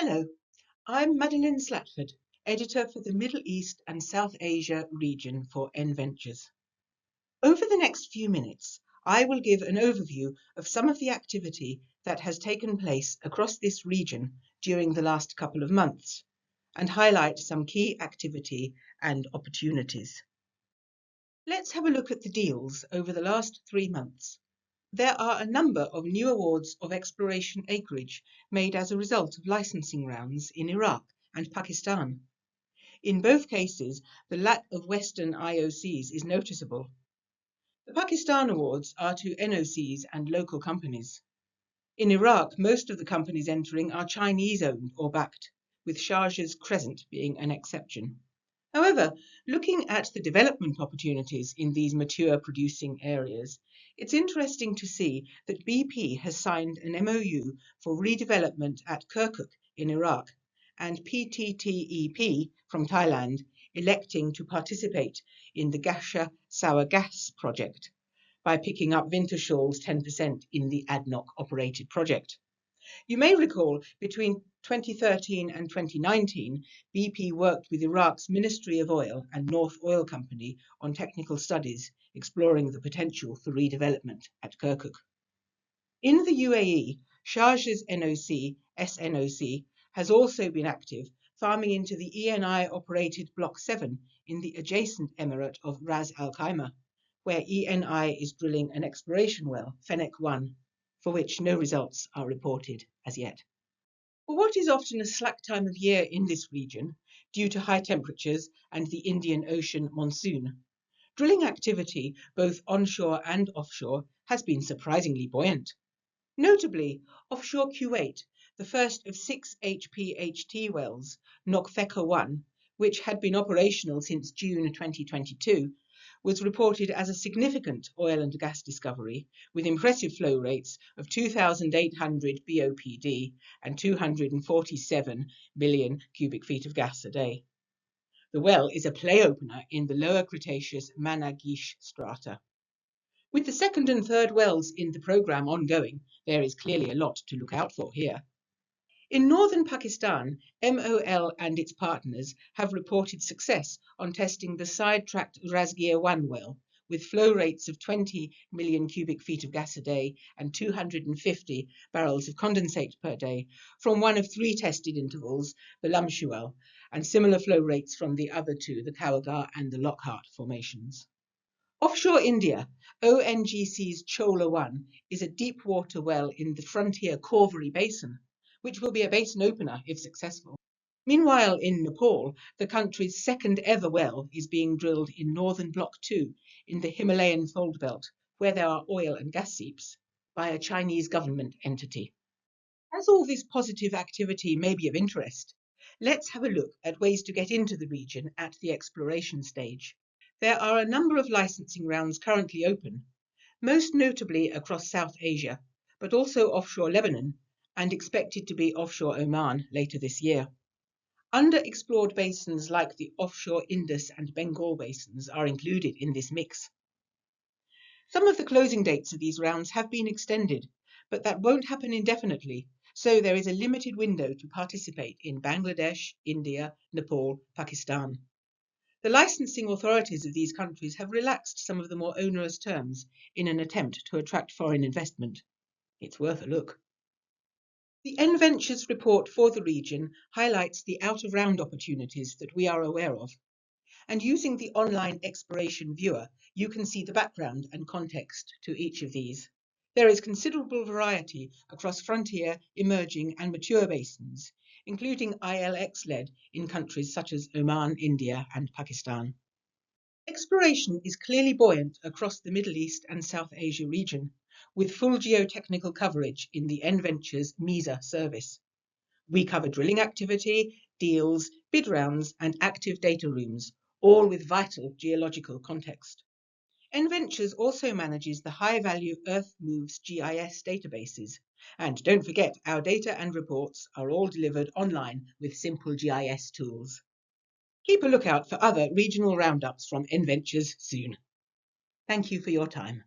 Hello, I'm Madeline Slatford, editor for the Middle East and South Asia region for nVentures. Over the next few minutes, I will give an overview of some of the activity that has taken place across this region during the last couple of months and highlight some key activity and opportunities. Let's have a look at the deals over the last 3 months. There are a number of new awards of exploration acreage made as a result of licensing rounds in Iraq and Pakistan. In both cases, the lack of Western IOCs is noticeable. The Pakistan awards are to NOCs and local companies. In Iraq, most of the companies entering are Chinese-owned or backed, with Sharjah's Crescent being an exception. However, looking at the development opportunities in these mature producing areas, it's interesting to see that BP has signed an MOU for redevelopment at Kirkuk in Iraq, and PTTEP from Thailand electing to participate in the Gasha Sour Gas project by picking up Wintershall's 10% in the ADNOC operated project. You may recall between 2013 and 2019, BP worked with Iraq's Ministry of Oil and North Oil Company on technical studies exploring the potential for redevelopment at Kirkuk. In the UAE, Sharjah's NOC, SNOC, has also been active, farming into the ENI-operated Block 7 in the adjacent emirate of Ras Al Khaimah, where ENI is drilling an exploration well, Fennec 1, for which no results are reported as yet. For what is often a slack time of year in this region, due to high temperatures and the Indian Ocean monsoon, drilling activity, both onshore and offshore, has been surprisingly buoyant. Notably, offshore Kuwait, the first of 6 HPHT wells, Nokfeka 1, which had been operational since June 2022, was reported as a significant oil and gas discovery, with impressive flow rates of 2,800 BOPD and 247 million cubic feet of gas a day. The well is a play opener in the Lower Cretaceous Managish strata. With the second and third wells in the programme ongoing, there is clearly a lot to look out for here. In northern Pakistan, MOL and its partners have reported success on testing the sidetracked Razgir 1 well, with flow rates of 20 million cubic feet of gas a day and 250 barrels of condensate per day from one of 3 tested intervals, the Lumshu well, and similar flow rates from the other 2, the Kawagar and the Lockhart formations. Offshore India, ONGC's Chola 1 is a deep water well in the frontier Cauvery Basin, which will be a basin opener if successful. Meanwhile, in Nepal, the country's second ever well is being drilled in northern Block 2 in the Himalayan fold belt, where there are oil and gas seeps, by a Chinese government entity. As all this positive activity may be of interest, let's have a look at ways to get into the region at the exploration stage. There are a number of licensing rounds currently open, most notably across South Asia, but also offshore Lebanon, and expected to be offshore Oman later this year. Underexplored basins like the offshore Indus and Bengal basins are included in this mix. Some of the closing dates of these rounds have been extended, but that won't happen indefinitely, so there is a limited window to participate in Bangladesh, India, Nepal, Pakistan. The licensing authorities of these countries have relaxed some of the more onerous terms in an attempt to attract foreign investment. It's worth a look. The nVentures report for the region highlights the out-of-round opportunities that we are aware of. And using the online exploration viewer, you can see the background and context to each of these. There is considerable variety across frontier, emerging and mature basins, including ILX-led in countries such as Oman, India and Pakistan. Exploration is clearly buoyant across the Middle East and South Asia region, with full geotechnical coverage in the nVentures MESA service. We cover drilling activity, deals, bid rounds and active data rooms, all with vital geological context. nVentures also manages the high-value Earth Moves GIS databases. And don't forget, our data and reports are all delivered online with simple GIS tools. Keep a lookout for other regional roundups from nVentures soon. Thank you for your time.